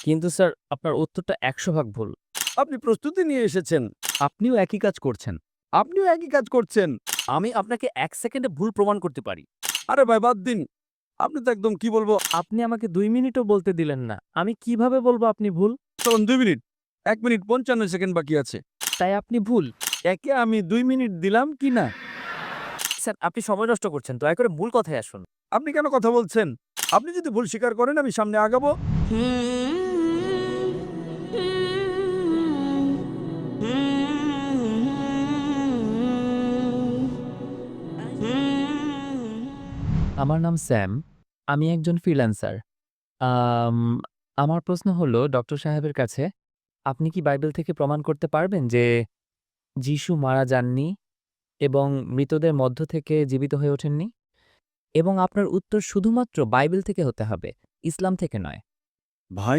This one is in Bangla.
কিন্তু স্যার আপনার উত্তরটা ১০০ ভাগ ভুল। আপনি প্রস্তুতি নিয়ে এসেছেন। আপনিও একই কাজ করছেন। আপনিও একই কাজ করছেন। আমি আপনাকে ১ সেকেন্ডে ভুল প্রমাণ করতে পারি। আরে ভাই বাদ দিন। আপনি তো একদম কি বলবো আপনি আমাকে ২ মিনিটও বলতে দিলেন না। আমি কিভাবে বলবো আপনি ভুল? তখন ২ মিনিট। ১ মিনিট ৫৫ সেকেন্ড বাকি আছে। তাই আপনি ভুল। একে আমি ২ মিনিট দিলাম কি না? স্যার আপনি সময় নষ্ট করছেন। দয়া করে মূল কথায় আসুন। আপনি কেন কথা বলছেন? আপনি যদি ভুল স্বীকার করেন আমি সামনে আগাবো। আমার নাম স্যাম। আমি একজন ফ্রিল্যান্সার। আম আমার প্রশ্ন হলো ডক্টর সাহেবের কাছে, আপনি কি বাইবেল থেকে প্রমাণ করতে পারবেন যে যিশু মারা যাননি এবং মৃতদের মধ্য থেকে জীবিত হয়ে ওঠেননি? এবং আপনার উত্তর শুধুমাত্র বাইবেল থেকে হতে হবে, ইসলাম থেকে নয়। ভাই